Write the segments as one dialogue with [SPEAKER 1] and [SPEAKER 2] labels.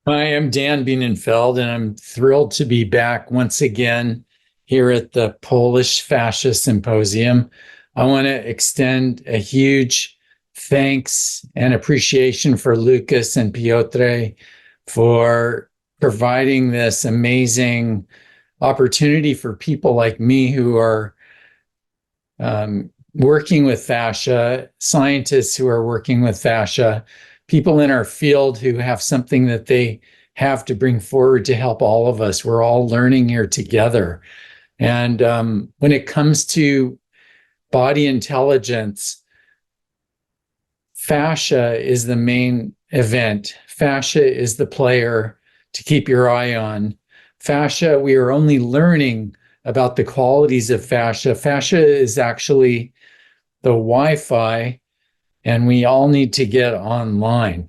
[SPEAKER 1] Hi, I'm Dan Bienenfeld, and I'm thrilled to be back once again here at the Polish Fascia Symposium. I want to extend a huge thanks and appreciation for Lucas and Piotr for providing this amazing opportunity for people like me who are working with fascia, scientists who are working with fascia, people in our field who have something that they have to bring forward to help all of us. We're all learning here together. And when it comes to body intelligence, fascia is the main event. Fascia is the player to keep your eye on. Fascia, we are only learning about the qualities of fascia. Fascia is actually the Wi-Fi, and we all need to get online.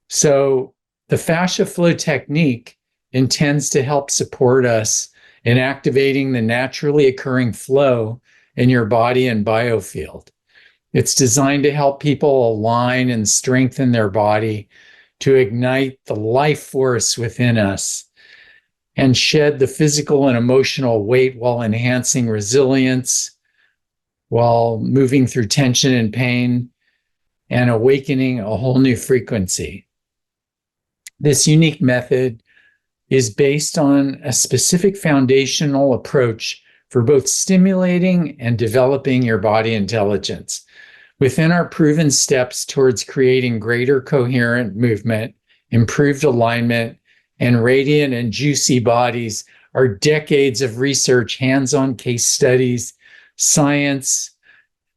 [SPEAKER 1] So the Fascia Flow Technique intends to help support us in activating the naturally occurring flow in your body and biofield. It's designed to help people align and strengthen their body to ignite the life force within us and shed the physical and emotional weight while enhancing resilience, while moving through tension and pain, and awakening a whole new frequency. This unique method is based on a specific foundational approach for both stimulating and developing your body intelligence. Within our proven steps towards creating greater coherent movement, improved alignment, and radiant and juicy bodies are decades of research, hands-on case studies, science,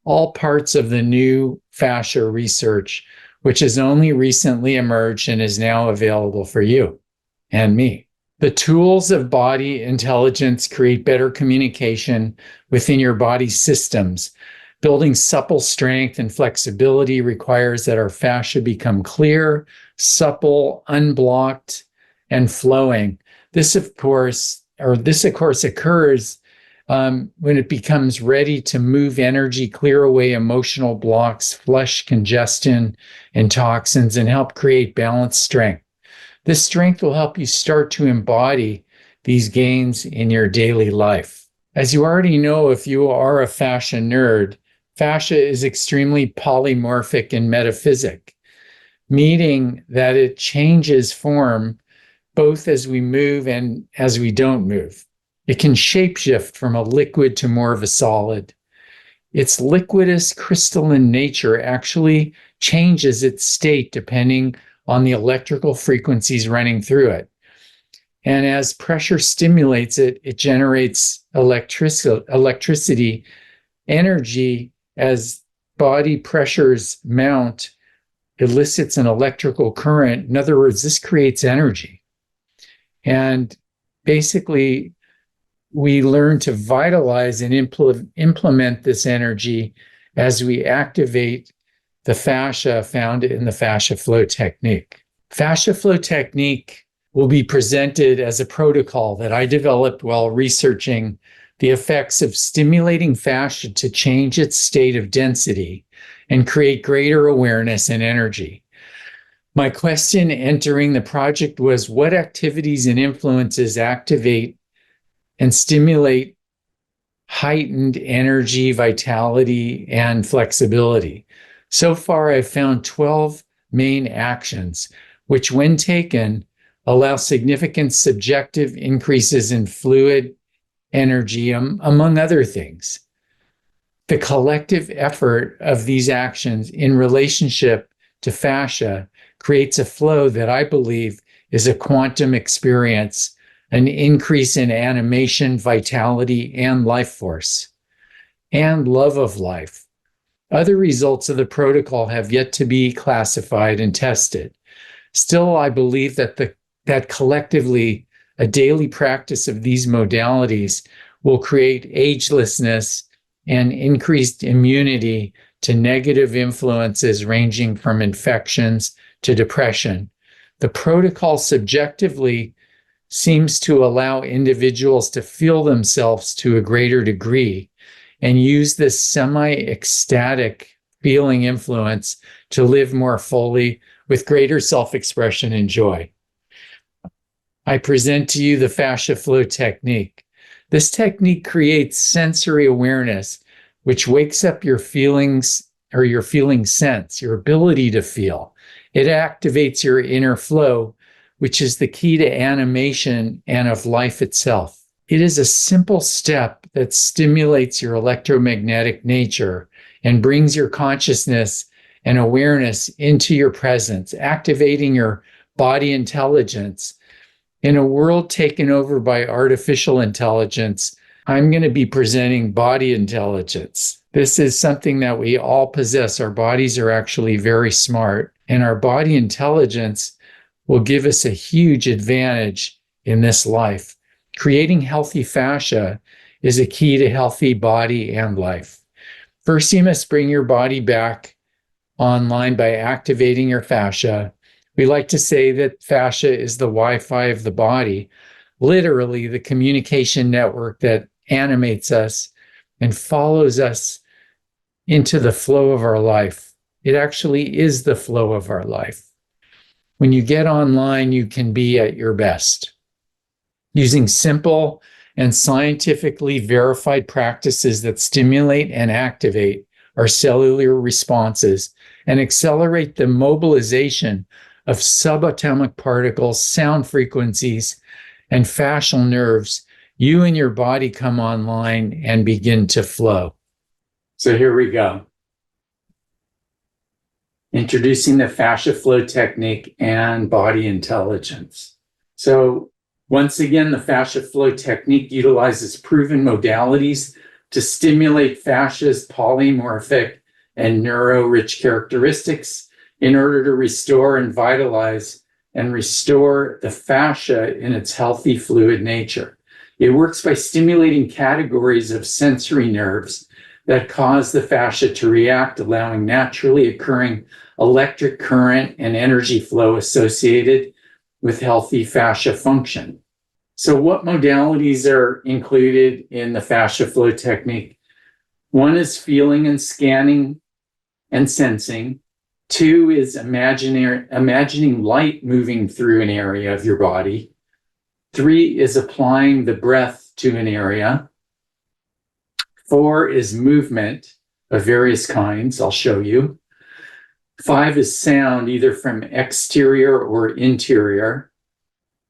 [SPEAKER 1] all parts of the new fascia research, which has only recently emerged and is now available for you and me. The tools of body intelligence create better communication within your body systems. Building supple strength and flexibility requires that our fascia become clear, supple, unblocked, and flowing. This, of course, occurs when it becomes ready to move energy, clear away emotional blocks, flush congestion and toxins, and help create balanced strength. This strength will help you start to embody these gains in your daily life. As you already know, if you are a fascia nerd, fascia is extremely polymorphic in metaphysic, meaning that it changes form both as we move and as we don't move. It can shapeshift from a liquid to more of a solid. Its liquidous crystalline nature actually changes its state depending on the electrical frequencies running through it. And as pressure stimulates it, it generates electricity, energy. As body pressures mount, elicits an electrical current. In other words, this creates energy. And basically, we learn to vitalize and implement this energy as we activate the fascia found in the Fascia Flow Technique. Fascia Flow Technique will be presented as a protocol that I developed while researching the effects of stimulating fascia to change its state of density and create greater awareness and energy. My question entering the project was, what activities and influences activate and stimulate heightened energy, vitality, and flexibility? So far, I've found 12 main actions, which when taken, allow significant subjective increases in fluid energy, among other things. The collective effort of these actions in relationship to fascia creates a flow that I believe is a quantum experience, an increase in animation, vitality, and life force, and love of life. Other results of the protocol have yet to be classified and tested. Still, I believe that collectively, a daily practice of these modalities will create agelessness and increased immunity to negative influences ranging from infections to depression. The protocol subjectively seems to allow individuals to feel themselves to a greater degree and use this semi-ecstatic feeling influence to live more fully with greater self-expression and joy. I present to you the Fascia Flow Technique. This technique creates sensory awareness, which wakes up your feelings or your feeling sense, your ability to feel. It activates your inner flow, which is the key to animation and of life itself. It is a simple step that stimulates your electromagnetic nature and brings your consciousness and awareness into your presence, activating your body intelligence. In a world taken over by artificial intelligence, I'm going to be presenting body intelligence. This is something that we all possess. Our bodies are actually very smart, and our body intelligence will give us a huge advantage in this life. Creating healthy fascia is a key to healthy body and life. First, you must bring your body back online by activating your fascia. We like to say that fascia is the Wi-Fi of the body, literally the communication network that animates us and follows us into the flow of our life. It actually is the flow of our life. When you get online, you can be at your best. Using simple and scientifically verified practices that stimulate and activate our cellular responses and accelerate the mobilization of subatomic particles, sound frequencies, and fascial nerves, you and your body come online and begin to flow. So here we go. Introducing the Fascia Flow Technique and body intelligence. So once again, the Fascia Flow Technique utilizes proven modalities to stimulate fascia's polymorphic and neuro-rich characteristics in order to restore and vitalize and restore the fascia in its healthy fluid nature. It works by stimulating categories of sensory nerves that cause the fascia to react, allowing naturally occurring electric current and energy flow associated with healthy fascia function. So what modalities are included in the Fascia Flow Technique? One is feeling and scanning and sensing. Two is imagining light moving through an area of your body. Three is applying the breath to an area. Four is movement of various kinds. I'll show you. Five is sound, either from exterior or interior.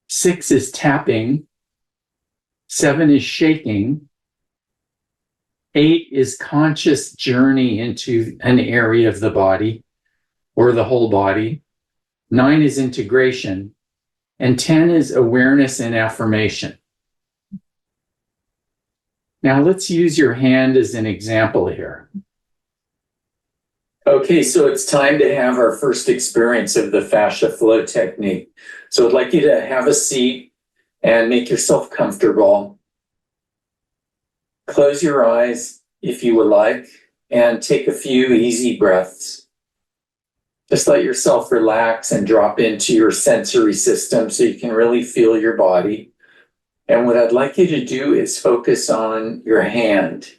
[SPEAKER 1] Six is tapping. Seven is shaking. Eight is conscious journey into an area of the body or the whole body. Nine is integration. And 10 is awareness and affirmation. Now let's use your hand as an example here. Okay, so it's time to have our first experience of the Fascia Flow Technique. So I'd like you to have a seat and make yourself comfortable. Close your eyes if you would like, and take a few easy breaths. Just let yourself relax and drop into your sensory system so you can really feel your body. And what I'd like you to do is focus on your hand.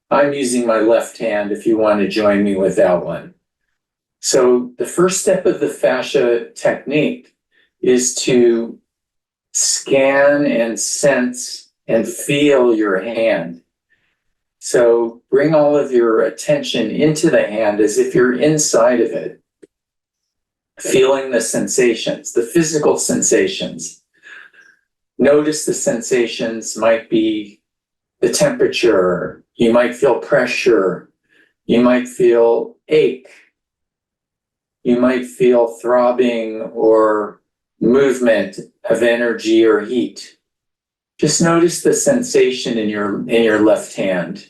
[SPEAKER 1] I'm using my left hand if you want to join me with that one. So the first step of the fascia technique is to scan and sense and feel your hand. So bring all of your attention into the hand as if you're inside of it, feeling the sensations, the physical sensations. Notice the sensations might be the temperature. You might feel pressure. You might feel ache. You might feel throbbing or movement of energy or heat. Just notice the sensation in your left hand.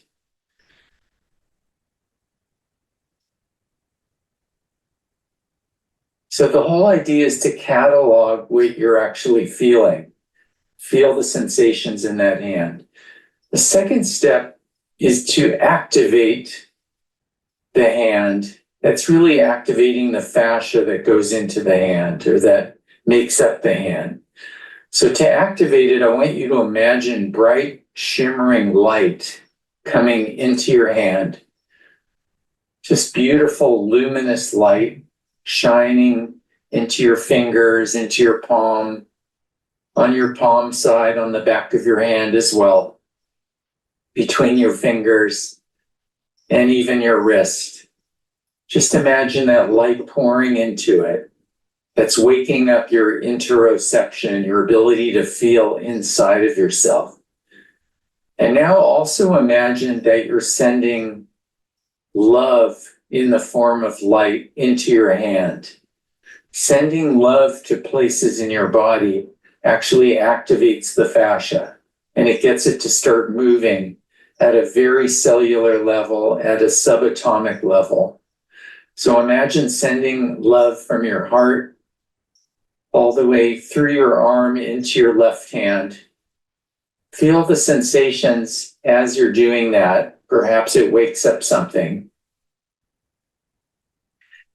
[SPEAKER 1] So the whole idea is to catalog what you're actually feeling. Feel the sensations in that hand. The second step is to activate the hand. That's really activating the fascia that goes into the hand or that makes up the hand. So to activate it, I want you to imagine bright, shimmering light coming into your hand. Just beautiful, luminous light shining into your fingers, into your palm, on your palm side, on the back of your hand as well, between your fingers and even your wrist. Just imagine that light pouring into it. That's waking up your interoception, your ability to feel inside of yourself. And now also imagine that you're sending love in the form of light into your hand. Sending love to places in your body actually activates the fascia, and it gets it to start moving at a very cellular level, at a subatomic level. So imagine sending love from your heart all the way through your arm into your left hand. Feel the sensations as you're doing that. Perhaps it wakes up something.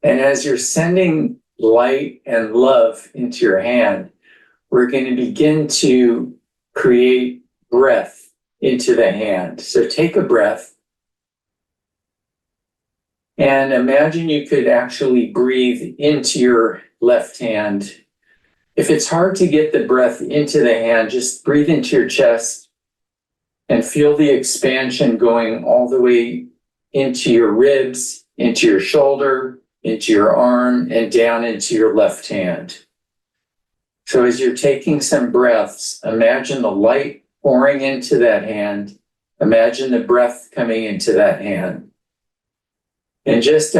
[SPEAKER 1] And as you're sending light and love into your hand, we're going to begin to create breath into the hand. So take a breath and imagine you could actually breathe into your left hand. If it's hard to get the breath into the hand, just breathe into your chest and feel the expansion going all the way into your ribs, into your shoulder, into your arm, and down into your left hand. So as you're taking some breaths, imagine the light pouring into that hand. Imagine the breath coming into that hand. And just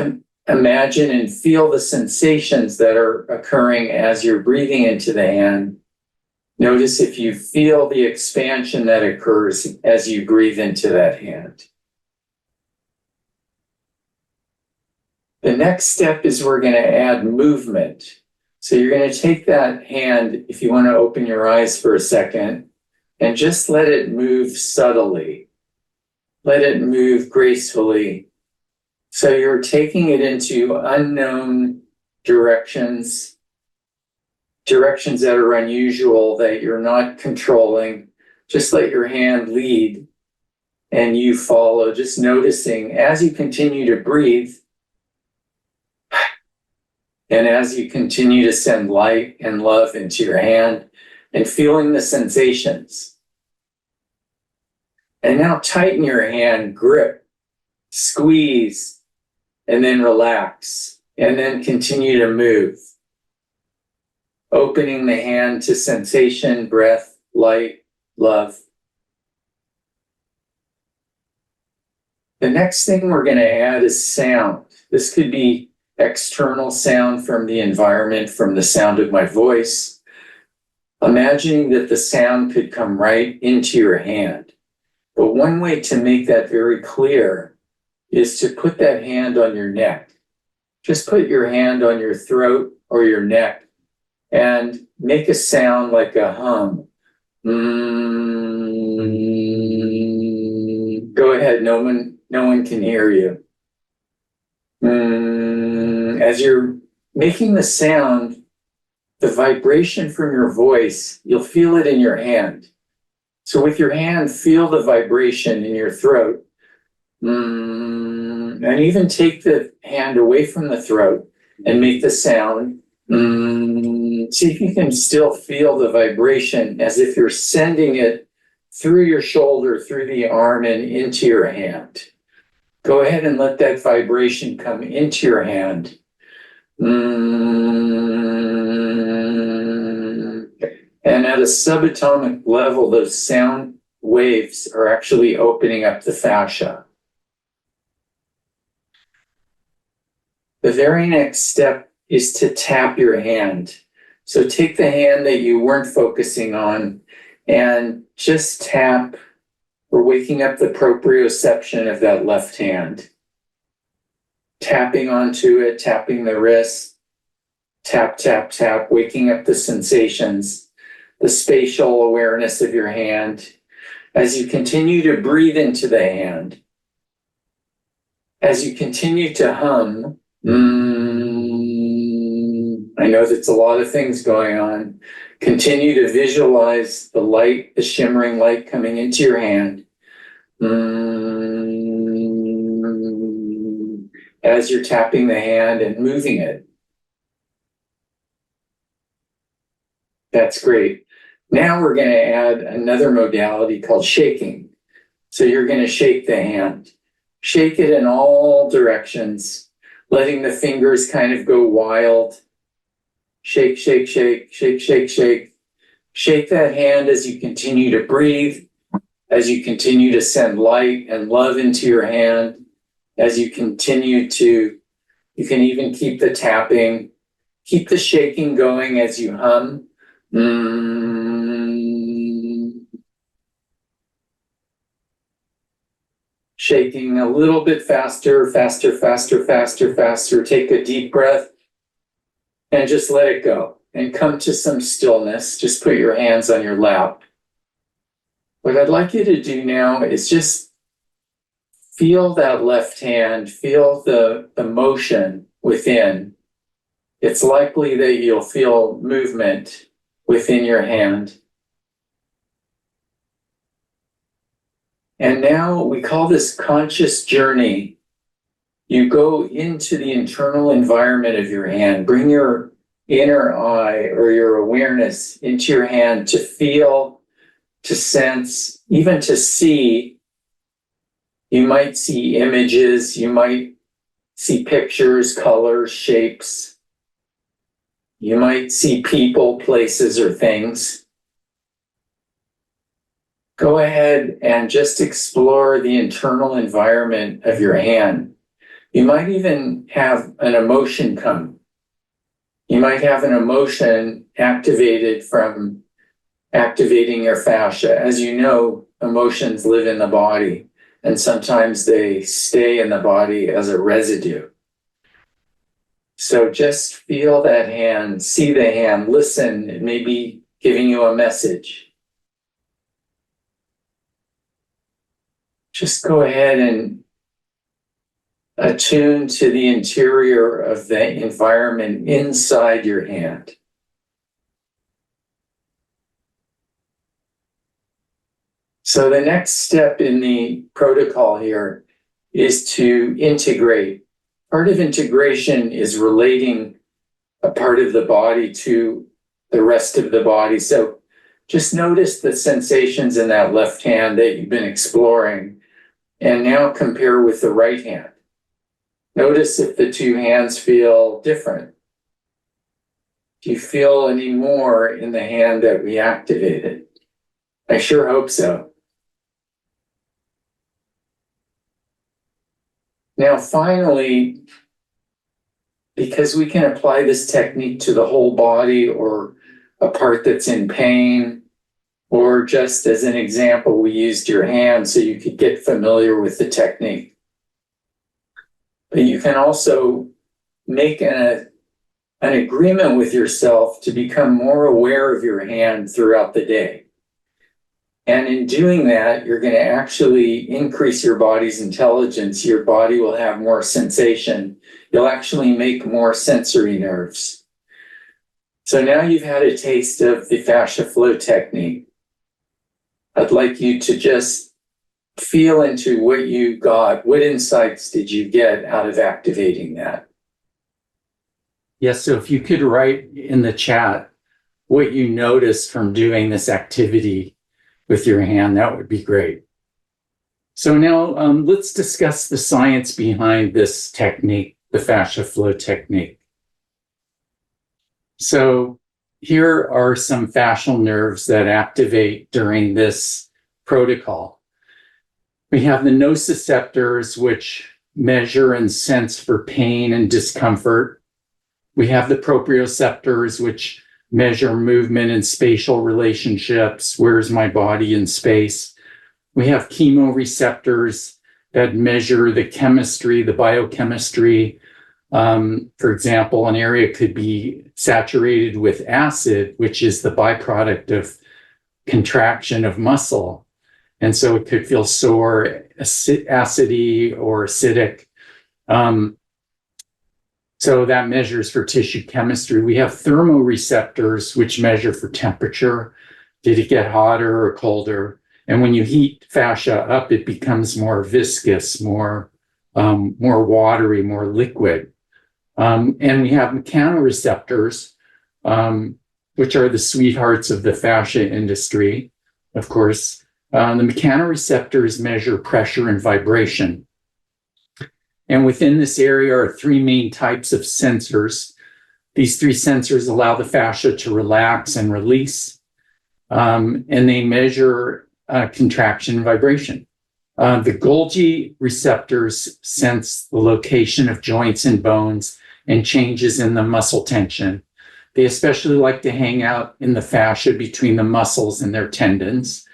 [SPEAKER 1] imagine and feel the sensations that are occurring as you're breathing into the hand. Notice if you feel the expansion that occurs as you breathe into that hand. The next step is we're going to add movement. So you're going to take that hand, if you want to open your eyes for a second, and just let it move subtly. Let it move gracefully. So you're taking it into unknown directions, directions that are unusual, that you're not controlling. Just let your hand lead and you follow, just noticing as you continue to breathe and as you continue to send light and love into your hand and feeling the sensations. And now tighten your hand, grip, squeeze, and then relax, and then continue to move. Opening the hand to sensation, breath, light, love. The next thing we're going to add is sound. This could be external sound from the environment, from the sound of my voice. Imagining that the sound could come right into your hand. But one way to make that very clear is to put that hand on your neck. Just put your hand on your throat or your neck and make a sound like a hum. Go ahead, no one can hear you. As you're making the sound, the vibration from your voice, you'll feel it in your hand. So with your hand, feel the vibration in your throat. And even take the hand away from the throat and make the sound. See if you can still feel the vibration as if you're sending it through your shoulder, through the arm, and into your hand. Go ahead and let that vibration come into your hand. And at a subatomic level, those sound waves are actually opening up the fascia. The very next step is to tap your hand. So take the hand that you weren't focusing on and just tap. We're waking up the proprioception of that left hand. Tapping onto it, tapping the wrist, tap, tap, tap, waking up the sensations, the spatial awareness of your hand. As you continue to breathe into the hand, as you continue to hum, I know that's a lot of things going on. Continue to visualize the light, the shimmering light coming into your hand. as you're tapping the hand and moving it. That's great. Now we're going to add another modality called shaking. So you're going to shake the hand. Shake it in all directions, letting the fingers kind of go wild. Shake, shake, shake, shake, shake, shake. Shake that hand as you continue to breathe, as you continue to send light and love into your hand, as you continue to, you can even keep the tapping, keep the shaking going as you hum. Shaking a little bit faster, faster, faster, faster, faster. Take a deep breath and just let it go and come to some stillness. Just put your hands on your lap. What I'd like you to do now is just feel that left hand, feel the motion within. It's likely that you'll feel movement within your hand. And now we call this conscious journey. You go into the internal environment of your hand. Bring your inner eye or your awareness into your hand to feel, to sense, even to see. You might see images, you might see pictures, colors, shapes. You might see people, places, or things. Go ahead and just explore the internal environment of your hand. You might even have an emotion come. You might have an emotion activated from activating your fascia. As you know, emotions live in the body, and sometimes they stay in the body as a residue. So just feel that hand, see the hand, listen. It may be giving you a message. Just go ahead and attune to the interior of the environment inside your hand. So the next step in the protocol here is to integrate. Part of integration is relating a part of the body to the rest of the body. So just notice the sensations in that left hand that you've been exploring, and now compare with the right hand. Notice if the two hands feel different. Do you feel any more in the hand that we activated? I sure hope so. Now, finally, because we can apply this technique to the whole body or a part that's in pain, or just as an example, we used your hand so you could get familiar with the technique. But you can also make an agreement with yourself to become more aware of your hand throughout the day. And in doing that, you're going to actually increase your body's intelligence. Your body will have more sensation. You'll actually make more sensory nerves. So now you've had a taste of the Fascia Flow Technique. I'd like you to just feel into what you got. What insights did you get out of activating that? Yes, so if you could write in the chat what you noticed from doing this activity with your hand, that would be great. So now let's discuss the science behind this technique, the Fascia Flow Technique. So here are some fascial nerves that activate during this protocol. We have the nociceptors, which measure and sense for pain and discomfort. We have the proprioceptors, which measure movement and spatial relationships. Where's my body in space? We have chemoreceptors that measure the chemistry, the biochemistry. For example, an area could be saturated with acid, which is the byproduct of contraction of muscle. And so it could feel sore, acidy, or acidic. So that measures for tissue chemistry. We have thermoreceptors, which measure for temperature. Did it get hotter or colder? And when you heat fascia up, it becomes more viscous, more more watery, more liquid. And we have mechanoreceptors, which are the sweethearts of the fascia industry, of course. The mechanoreceptors measure pressure and vibration. And within this area are three main types of sensors. These three sensors allow the fascia to relax and release, and they measure contraction and vibration. The Golgi receptors sense the location of joints and bones and changes in the muscle tension. They especially like to hang out in the fascia between the muscles and their tendons,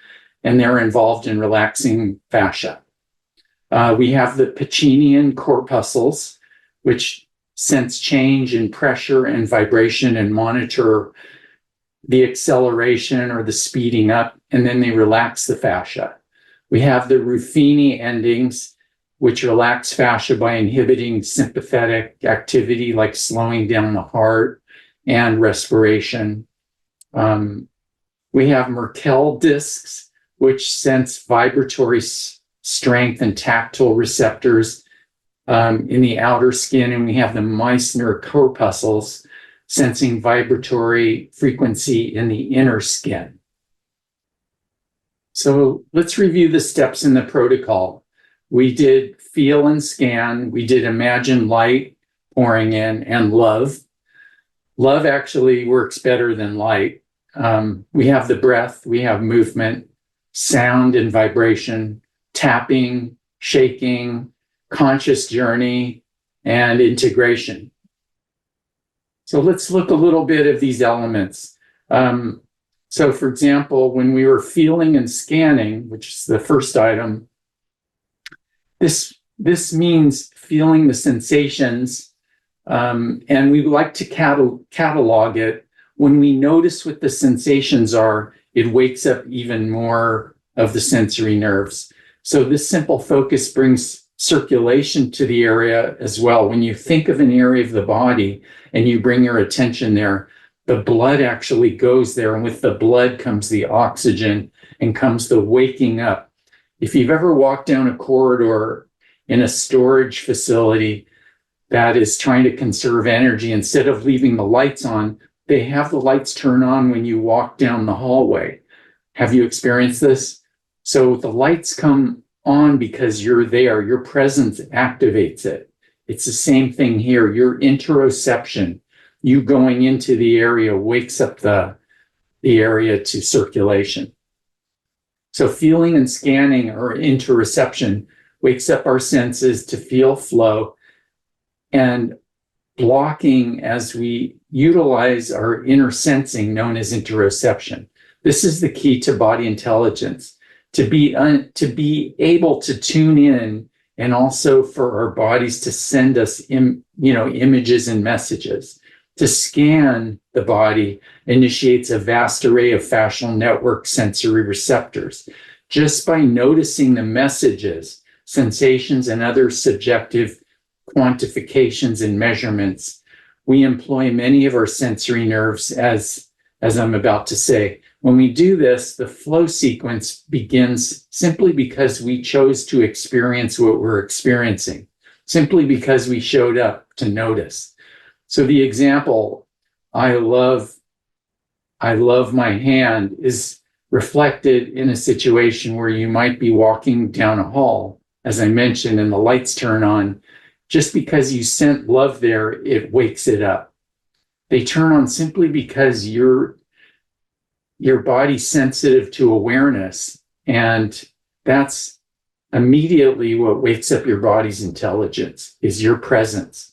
[SPEAKER 1] and they're involved in relaxing fascia. We have the Pacinian corpuscles, which sense change in pressure and vibration and monitor the acceleration or the speeding up, and then they relax the fascia. We have the Ruffini endings, which relax fascia by inhibiting sympathetic activity like slowing down the heart and respiration. We have Merkel discs, which sense vibratory strength and tactile receptors in the outer skin, and we have the Meissner corpuscles sensing vibratory frequency in the inner skin. So let's review the steps in the protocol. We did feel and scan, we did imagine light pouring in, and love. Love actually works better than light. We have the breath, we have movement, sound and vibration, tapping, shaking, conscious journey, and integration. So let's look a little bit at these elements. So for example, when we were feeling and scanning, which is the first item, this means feeling the sensations, and we like to catalog it. When we notice what the sensations are, it wakes up even more of the sensory nerves. So this simple focus brings circulation to the area as well. When you think of an area of the body and you bring your attention there, the blood actually goes there, and with the blood comes the oxygen and comes the waking up. If you've ever walked down a corridor in a storage facility that is trying to conserve energy, instead of leaving the lights on, they have the lights turn on when you walk down the hallway. Have you experienced this? So the lights come on because you're there. Your presence activates it. It's the same thing here. Your interoception, you going into the area, wakes up the area to circulation. So feeling and scanning, or interoception, wakes up our senses to feel flow, and blocking as we utilize our inner sensing, known as interoception. This is the key to body intelligence, to be able to tune in, and also for our bodies to send us images and messages. To scan the body initiates a vast array of fascial network sensory receptors. Just by noticing the messages, sensations, and other subjective quantifications and measurements, we employ many of our sensory nerves, as I'm about to say. When we do this, the flow sequence begins simply because we chose to experience what we're experiencing, simply because we showed up to notice. So the example, I love my hand, is reflected in a situation where you might be walking down a hall, as I mentioned, and the lights turn on. Just because you sent love there, it wakes it up. They turn on simply because your body's sensitive to awareness, and that's immediately what wakes up your body's intelligence, is your presence.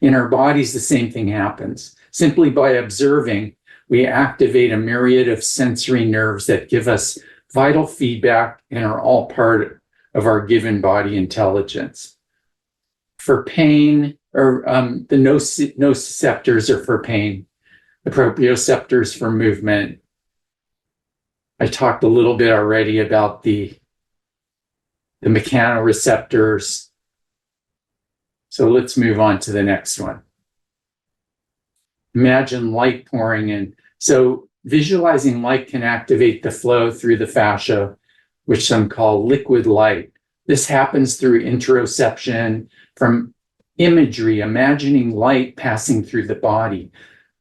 [SPEAKER 1] In our bodies, the same thing happens. Simply by observing, we activate a myriad of sensory nerves that give us vital feedback and are all part of our given body intelligence. For pain, or the nociceptors are for pain, the proprioceptors for movement. I talked a little bit already about the mechanoreceptors. So let's move on to the next one. Imagine light pouring in. So visualizing light can activate the flow through the fascia, which some call liquid light. This happens through interoception, from imagery, imagining light passing through the body.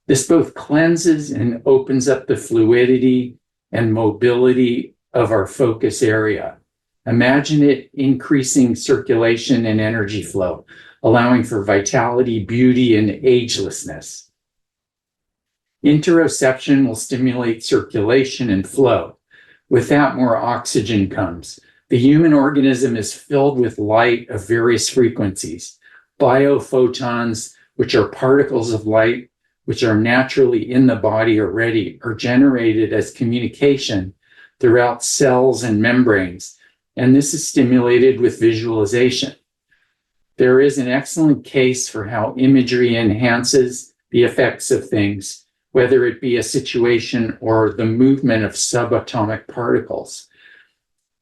[SPEAKER 1] This both cleanses and opens up the fluidity and mobility of our focus area. Imagine it increasing circulation and energy flow, allowing for vitality, beauty, and agelessness. Interoception will stimulate circulation and flow. With that, more oxygen comes. The human organism is filled with light of various frequencies. Biophotons, which are particles of light, which are naturally in the body already, are generated as communication throughout cells and membranes, and this is stimulated with visualization. There is an excellent case for how imagery enhances the effects of things, whether it be a situation or the movement of subatomic particles.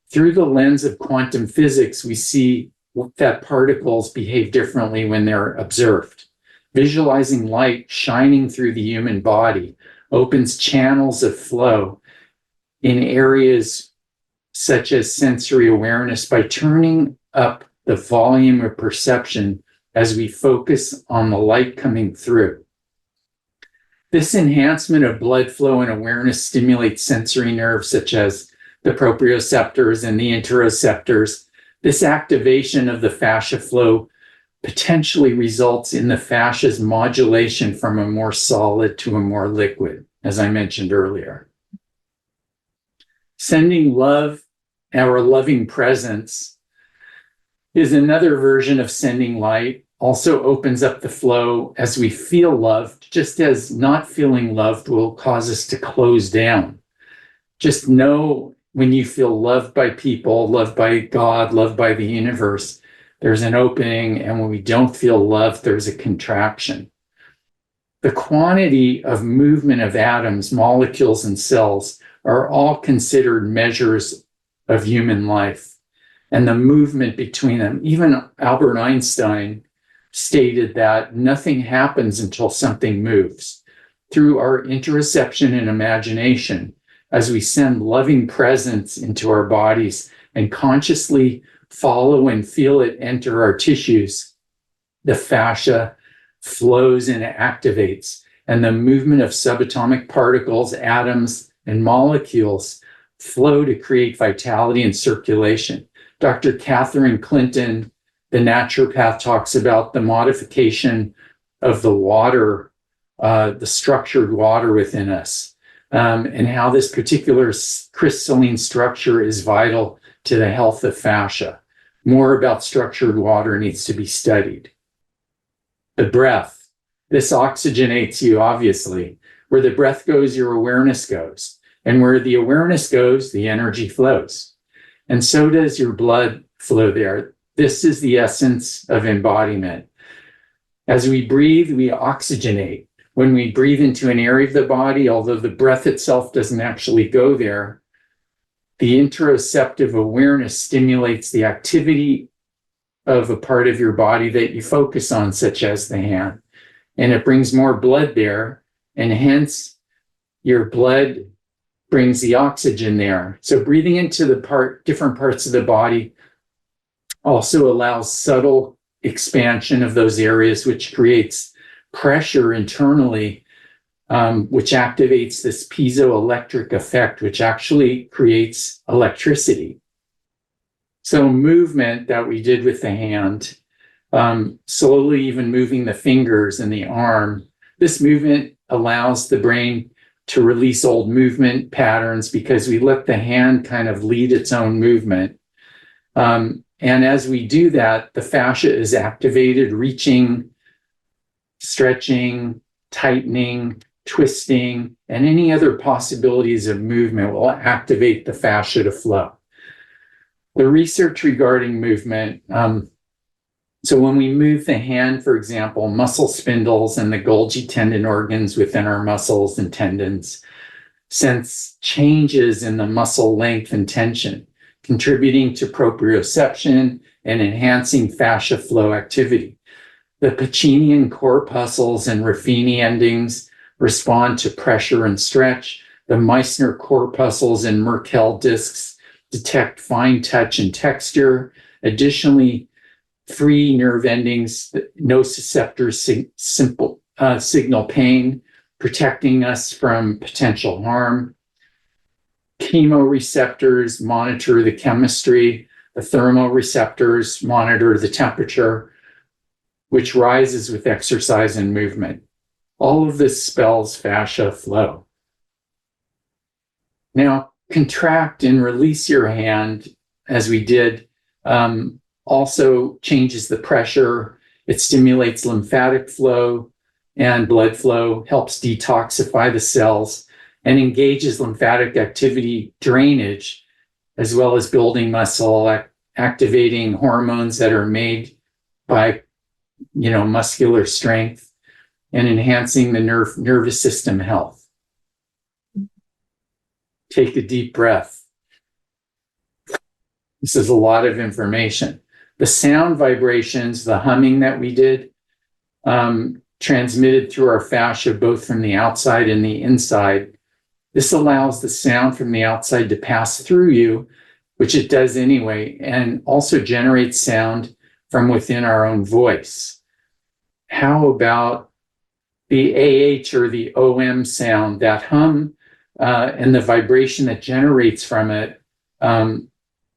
[SPEAKER 1] Through the lens of quantum physics, we see that particles behave differently when they're observed. Visualizing light shining through the human body opens channels of flow in areas such as sensory awareness by turning up the volume of perception as we focus on the light coming through. This enhancement of blood flow and awareness stimulates sensory nerves such as the proprioceptors and the interoceptors. This activation of the fascia flow potentially results in the fascia's modulation from a more solid to a more liquid, as I mentioned earlier. Sending love, our loving presence, is another version of sending light. Also opens up the flow as we feel loved, just as not feeling loved will cause us to close down. Just know when you feel loved by people, loved by God, loved by the universe, there's an opening, and when we don't feel loved, there's a contraction. The quantity of movement of atoms, molecules, and cells are all considered measures of human life, and the movement between them. Even Albert Einstein stated that nothing happens until something moves. Through our interoception and imagination, as we send loving presence into our bodies and consciously follow and feel it enter our tissues, the fascia flows and activates, and the movement of subatomic particles, atoms, and molecules flow to create vitality and circulation. Dr. Catherine Clinton, the naturopath, talks about the modification of the water, the structured water within us, and how this particular crystalline structure is vital to the health of fascia. More about structured water needs to be studied. The breath. This oxygenates you, obviously. Where the breath goes, your awareness goes. And where the awareness goes, the energy flows. And so does your blood flow there. This is the essence of embodiment. As we breathe, we oxygenate. When we breathe into an area of the body, although the breath itself doesn't actually go there, the interoceptive awareness stimulates the activity of a part of your body that you focus on, such as the hand. And it brings more blood there, and hence your blood brings the oxygen there. So breathing into the different parts of the body also allows subtle expansion of those areas, which creates pressure internally, which activates this piezoelectric effect, which actually creates electricity. So movement that we did with the hand, slowly even moving the fingers and the arm, this movement allows the brain to release old movement patterns because we let the hand kind of lead its own movement. And as we do that, the fascia is activated, reaching, stretching, tightening, twisting, and any other possibilities of movement will activate the fascia to flow. The research regarding movement, so when we move the hand, for example, muscle spindles and the Golgi tendon organs within our muscles and tendons sense changes in the muscle length and tension, contributing to proprioception and enhancing fascia flow activity. The Pacinian corpuscles and Ruffini endings respond to pressure and stretch. The Meissner corpuscles and Merkel discs detect fine touch and texture. Additionally, free nerve endings, nociceptors signal pain, protecting us from potential harm. Chemoreceptors monitor the chemistry. The thermoreceptors monitor the temperature, which rises with exercise and movement. All of this spells fascia flow. Now, contract and release your hand, as we did, also changes the pressure. It stimulates lymphatic flow and blood flow, helps detoxify the cells, and engages lymphatic activity drainage, as well as building muscle, activating hormones that are made by, muscular strength, and enhancing the nervous system health. Take a deep breath. This is a lot of information. The sound vibrations, the humming that we did, transmitted through our fascia, both from the outside and the inside. This allows the sound from the outside to pass through you, which it does anyway, and also generates sound from within our own voice. How about the AH or the OM sound, that hum and the vibration that generates from it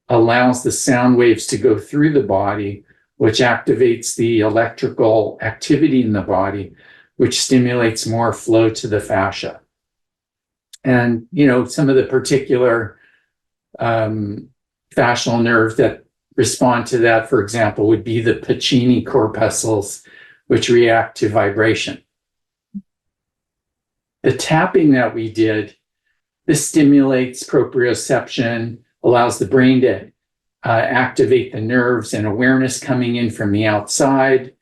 [SPEAKER 1] allows the sound waves to go through the body, which activates the electrical activity in the body, which stimulates more flow to the fascia. And, some of the particular fascial nerves that respond to that, for example, would be the Pacini corpuscles, which react to vibration. The tapping that we did, this stimulates proprioception, allows the brain to activate the nerves and awareness coming in from the outside.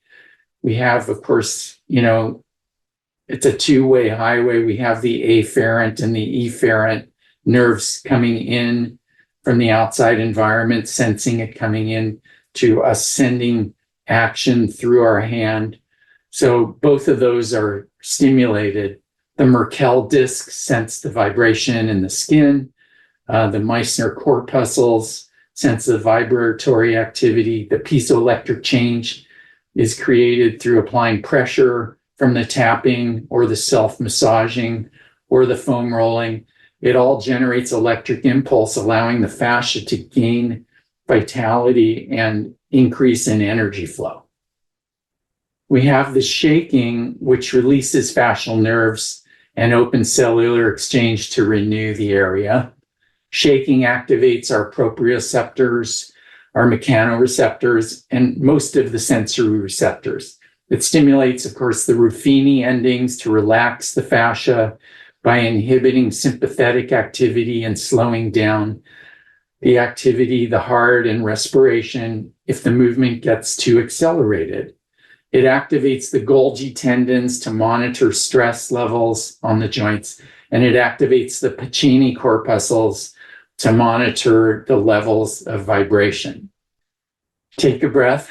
[SPEAKER 1] We have, of course, it's a two-way highway. We have the afferent and the efferent nerves coming in from the outside environment, sensing it coming in to us, sending action through our hand. So both of those are stimulated. The Merkel discs sense the vibration in the skin. The Meissner corpuscles sense the vibratory activity. The piezoelectric change is created through applying pressure from the tapping or the self-massaging or the foam rolling. It all generates electric impulse, allowing the fascia to gain vitality and increase in energy flow. We have the shaking, which releases fascial nerves and opens cellular exchange to renew the area. Shaking activates our proprioceptors, our mechanoreceptors, and most of the sensory receptors. It stimulates, of course, the Ruffini endings to relax the fascia by inhibiting sympathetic activity and slowing down the activity, the heart and respiration, if the movement gets too accelerated. It activates the Golgi tendons to monitor stress levels on the joints, and it activates the Pacini corpuscles to monitor the levels of vibration. Take a breath.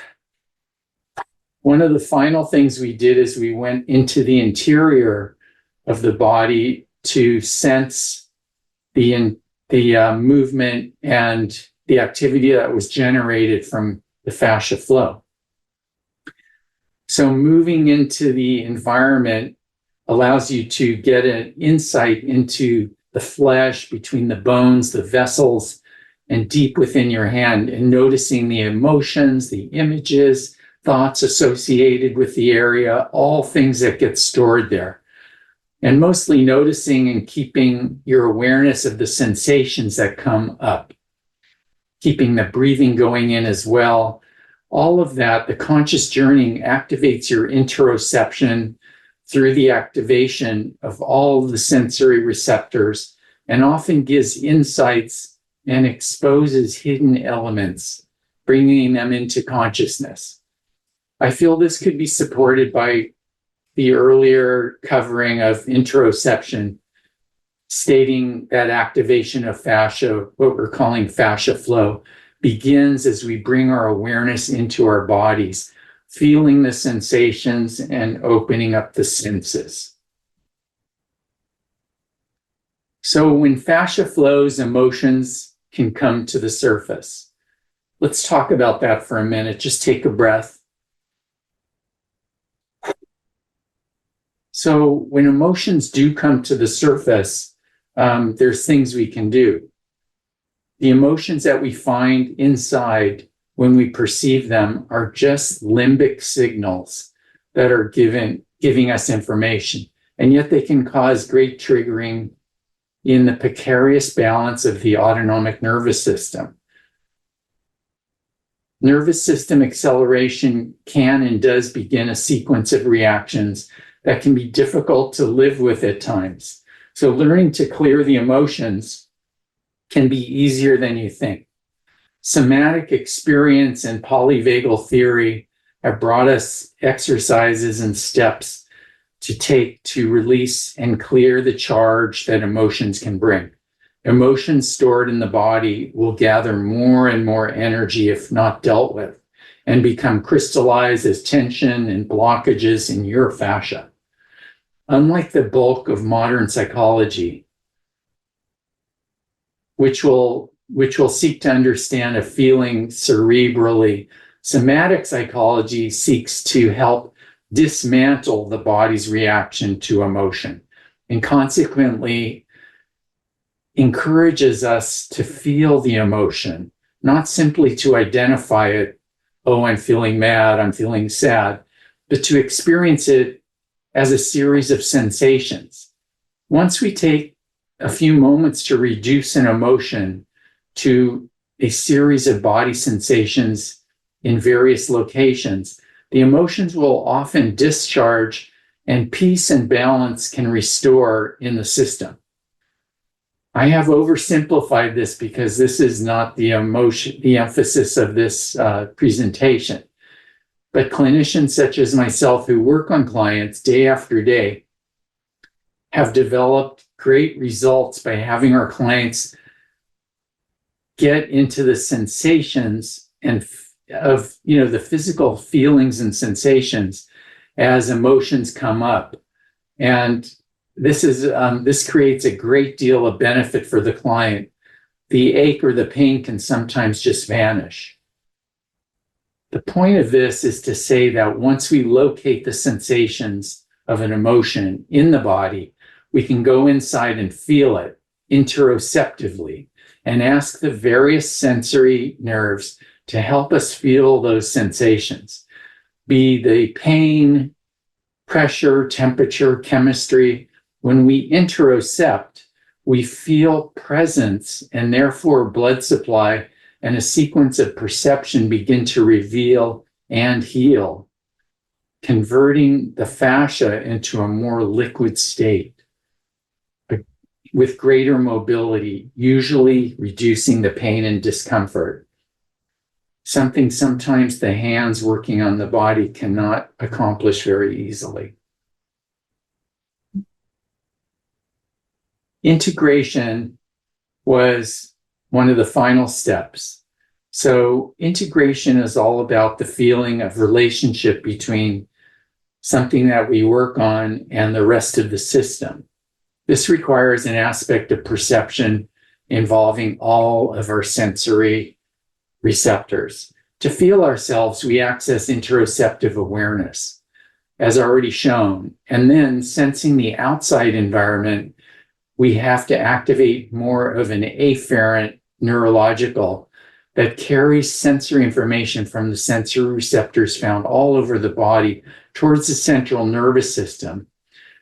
[SPEAKER 1] One of the final things we did is we went into the interior of the body to sense the movement and the activity that was generated from the fascia flow. So moving into the environment allows you to get an insight into the flesh, between the bones, the vessels, and deep within your hand, and noticing the emotions, the images, thoughts associated with the area, all things that get stored there. And mostly noticing and keeping your awareness of the sensations that come up, keeping the breathing going in as well. All of that, the conscious journeying activates your interoception through the activation of all of the sensory receptors, and often gives insights and exposes hidden elements, bringing them into consciousness. I feel this could be supported by the earlier covering of interoception, stating that activation of fascia, what we're calling fascia flow, begins as we bring our awareness into our bodies, feeling the sensations and opening up the senses. So when fascia flows, emotions can come to the surface. let's talk about that for a minute. Just take a breath. So when emotions do come to the surface, there's things we can do. The emotions that we find inside when we perceive them are just limbic signals that are giving us information. And yet they can cause great triggering in the precarious balance of the autonomic nervous system. Nervous system acceleration can and does begin a sequence of reactions that can be difficult to live with at times. So learning to clear the emotions can be easier than you think. Somatic experience and polyvagal theory have brought us exercises and steps to take to release and clear the charge that emotions can bring. Emotions stored in the body will gather more and more energy if not dealt with, and become crystallized as tension and blockages in your fascia. Unlike the bulk of modern psychology, which will seek to understand a feeling cerebrally, somatic psychology seeks to help dismantle the body's reaction to emotion, and consequently encourages us to feel the emotion, not simply to identify it, oh, I'm feeling mad, I'm feeling sad, but to experience it as a series of sensations. Once we take a few moments to reduce an emotion to a series of body sensations in various locations, the emotions will often discharge and peace and balance can restore in the system. I have oversimplified this because this is not the emphasis of this presentation. But clinicians such as myself who work on clients day after day have developed great results by having our clients get into the sensations and of the physical feelings and sensations as emotions come up. And this creates a great deal of benefit for the client. The ache or the pain can sometimes just vanish. The point of this is to say that once we locate the sensations of an emotion in the body, we can go inside and feel it interoceptively and ask the various sensory nerves to help us feel those sensations, be they pain, pressure, temperature, chemistry. When we interocept, we feel presence and therefore blood supply and a sequence of perception begin to reveal and heal, converting the fascia into a more liquid state with greater mobility, usually reducing the pain and discomfort. Something sometimes the hands working on the body cannot accomplish very easily. Integration was one of the final steps. So integration is all about the feeling of relationship between something that we work on and the rest of the system. This requires an aspect of perception involving all of our sensory receptors. To feel ourselves, we access interoceptive awareness, as already shown, and then sensing the outside environment, we have to activate more of an afferent neurological that carries sensory information from the sensory receptors found all over the body towards the central nervous system,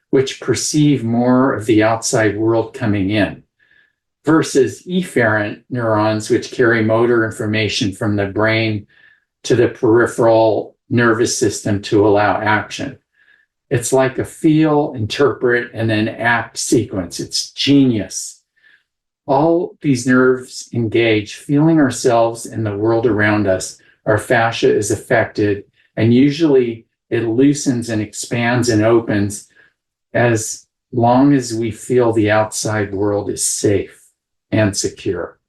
[SPEAKER 1] which perceive more of the outside world coming in, versus efferent neurons, which carry motor information from the brain to the peripheral nervous system to allow action. It's like a feel, interpret, and then act sequence. It's genius. All these nerves engage, feeling ourselves and the world around us. Our fascia is affected, and usually it loosens and expands and opens as long as we feel the outside world is safe and secure.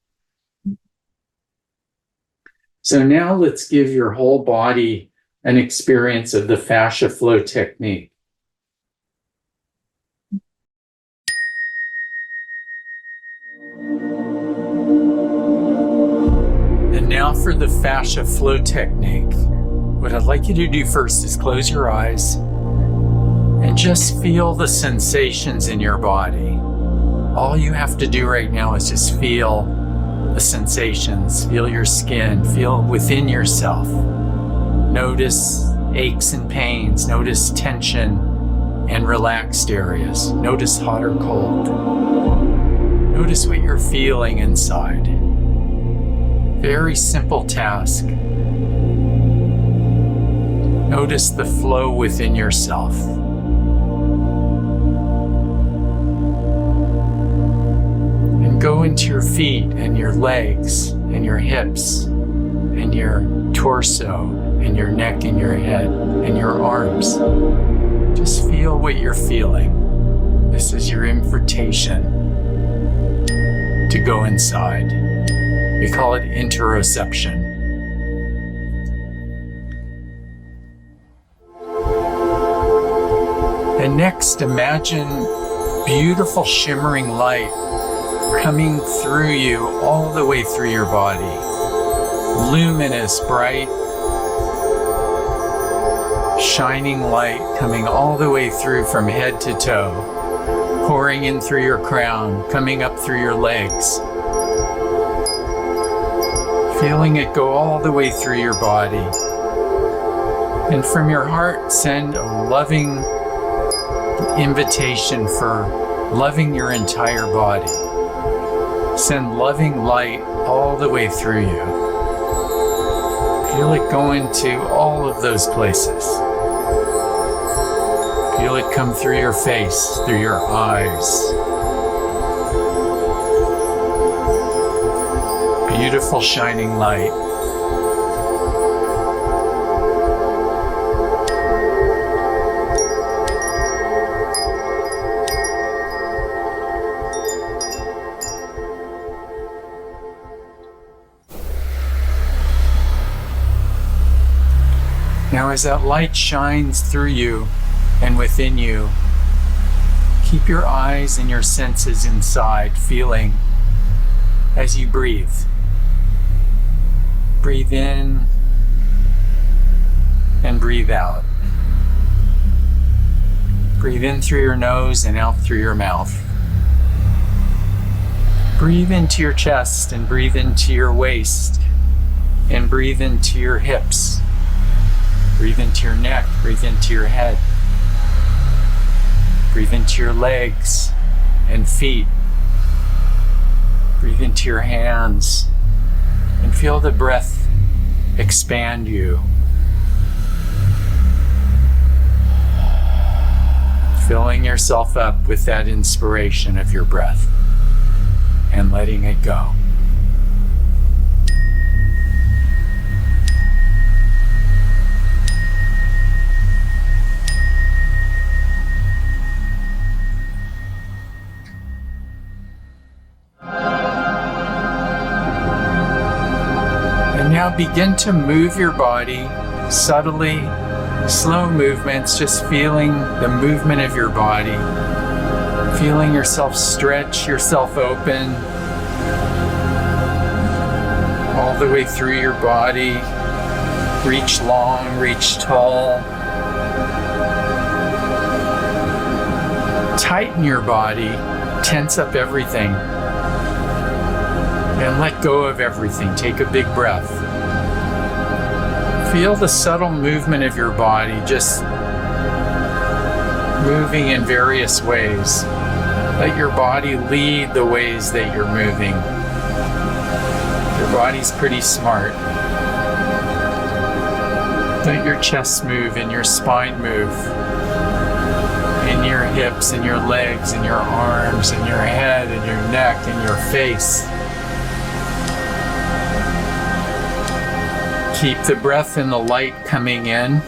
[SPEAKER 1] So now let's give your whole body an experience of the Fascia Flow Technique. And now for the Fascia Flow Technique, what I'd like you to do first is close your eyes and just feel the sensations in your body. All you have to do right now is just feel the sensations, feel your skin, feel within yourself. Notice aches and pains, notice tension and relaxed areas. Notice hot or cold. Notice what you're feeling inside. Very simple task. Notice the flow within yourself. And go into your feet and your legs and your hips and your torso and your neck and your head and your arms. Just feel what you're feeling. This is your invitation to go inside. We call it interoception. And next, imagine beautiful shimmering light coming through you all the way through your body. Luminous, bright, shining light coming all the way through from head to toe, pouring in through your crown, coming up through your legs. Feeling it go all the way through your body. And from your heart, send a loving invitation for loving your entire body. Send loving light all the way through you. Feel it go into all of those places. Feel it come through your face, through your eyes. Beautiful shining light. Now as that light shines through you and within you, keep your eyes and your senses inside, feeling as you breathe. Breathe in and breathe out. Breathe in through your nose and out through your mouth. Breathe into your chest and breathe into your waist and breathe into your hips. Breathe into your neck, breathe into your head. Breathe into your legs and feet. Breathe into your hands and feel the breath expand you. Filling yourself up with that inspiration of your breath and letting it go. Now begin to move your body subtly, slow movements, just feeling the movement of your body, feeling yourself stretch yourself open all the way through your body, reach long, reach tall. Tighten your body, tense up everything, and let go of everything. Take a big breath. Feel the subtle movement of your body, just moving in various ways. Let your body lead the ways that you're moving. Your body's pretty smart. Let your chest move and your spine move. And your hips and your legs and your arms and your head and your neck and your face. Keep the breath and the light coming in.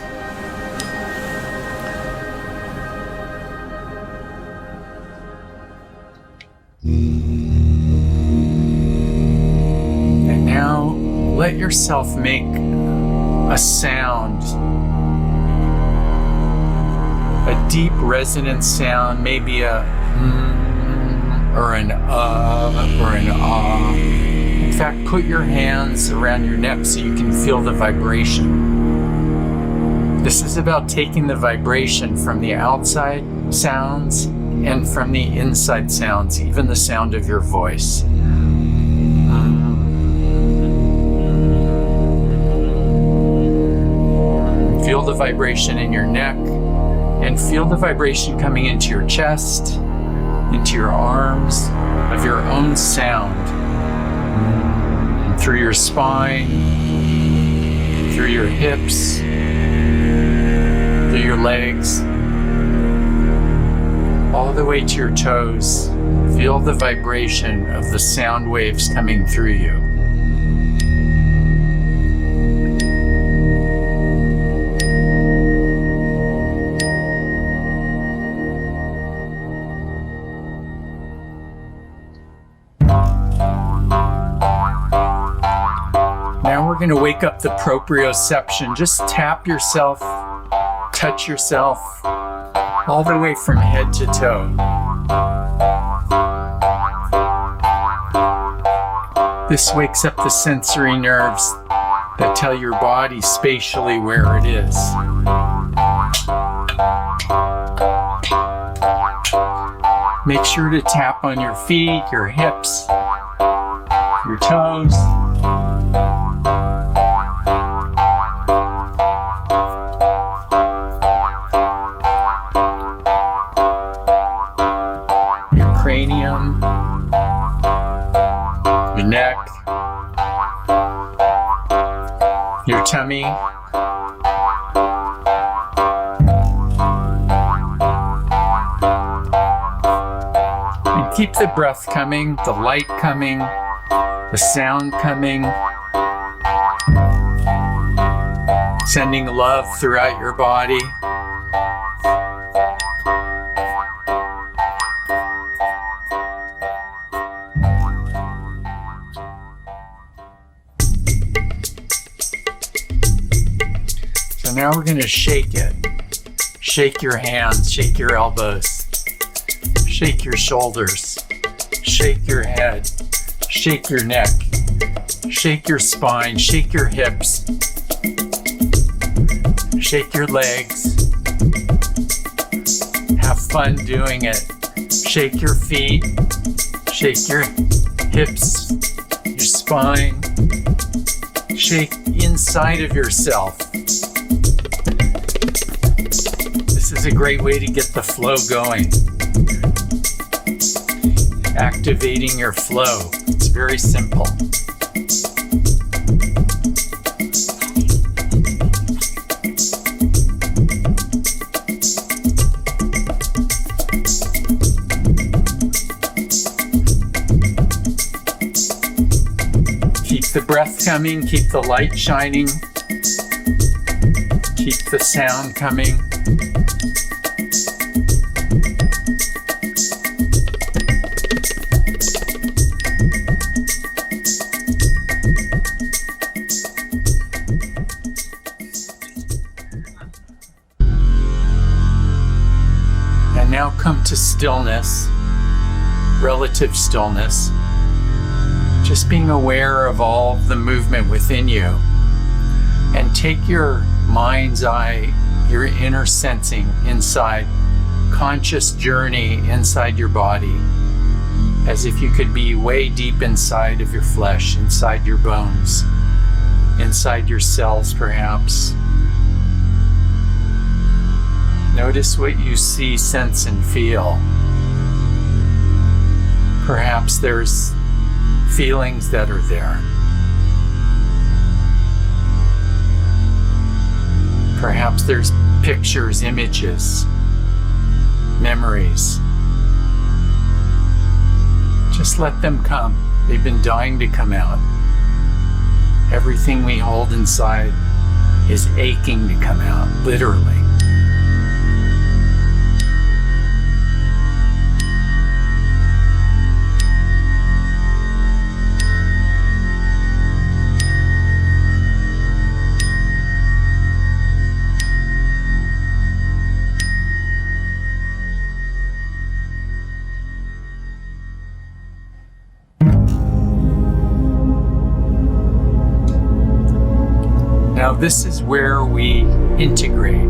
[SPEAKER 1] And now let yourself make a sound, a deep resonant sound, maybe a or an or an ah. fact, put your hands around your neck so you can feel the vibration. This is about taking the vibration from the outside sounds and from the inside sounds, even the sound of your voice. Feel the vibration in your neck and feel the vibration coming into your chest, into your arms, of your own sound, and through your spine, through your hips, through your legs, all the way to your toes. Feel the vibration of the sound waves coming through you. Now we're going to wake up the proprioception. Just tap yourself, touch yourself, all the way from head to toe. This wakes up the sensory nerves that tell your body spatially where it is. Make sure to tap on your feet, your hips, your toes. Cranium, your neck, your tummy, and keep the breath coming, the light coming, the sound coming, sending love throughout your body. Now we're going to shake it. Shake your hands, shake your elbows, shake your shoulders, shake your head, shake your neck, shake your spine, shake your hips, shake your legs. Have fun doing it. Shake your feet, shake your hips, your spine, shake inside of yourself. This is a great way to get the flow going. Activating your flow. It's very simple. Keep the breath coming, keep the light shining, keep the sound coming. Now come to stillness, relative stillness, just being aware of all the movement within you, and take your mind's eye, your inner sensing inside, conscious journey inside your body, as if you could be way deep inside of your flesh, inside your bones, inside your cells perhaps. Notice what you see, sense, and feel. Perhaps there's feelings that are there. Perhaps there's pictures, images, memories. Just let them come. They've been dying to come out. Everything we hold inside is aching to come out, literally. Now, this is where we integrate.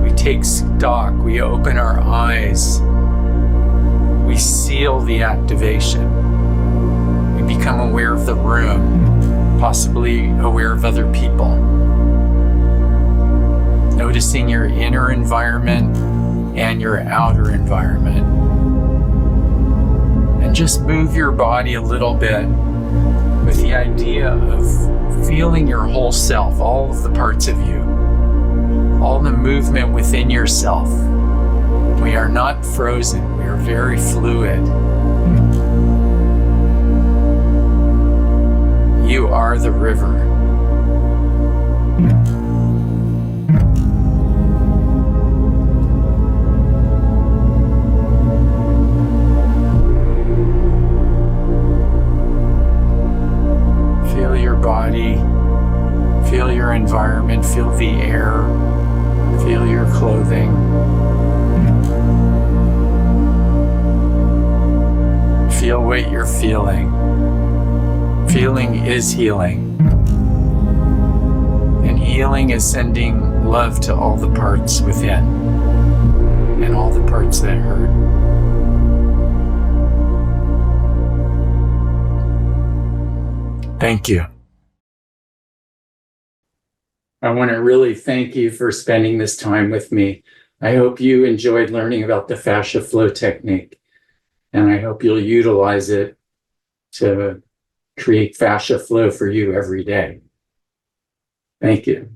[SPEAKER 1] We take stock, we open our eyes, we seal the activation. We become aware of the room, possibly aware of other people. Noticing your inner environment and your outer environment. And just move your body a little bit with the idea of feeling your whole self, all of the parts of you, all the movement within yourself. We are not frozen, we are very fluid. You are the river. Feel your body, feel your environment, feel the air, feel your clothing. Feel what you're feeling. Feeling is healing. And healing is sending love to all the parts within and all the parts that hurt. Thank you. I want to really thank you for spending this time with me. I hope you enjoyed learning about the Fascia Flow Technique, and I hope you'll utilize it to create fascia flow for you every day. Thank you.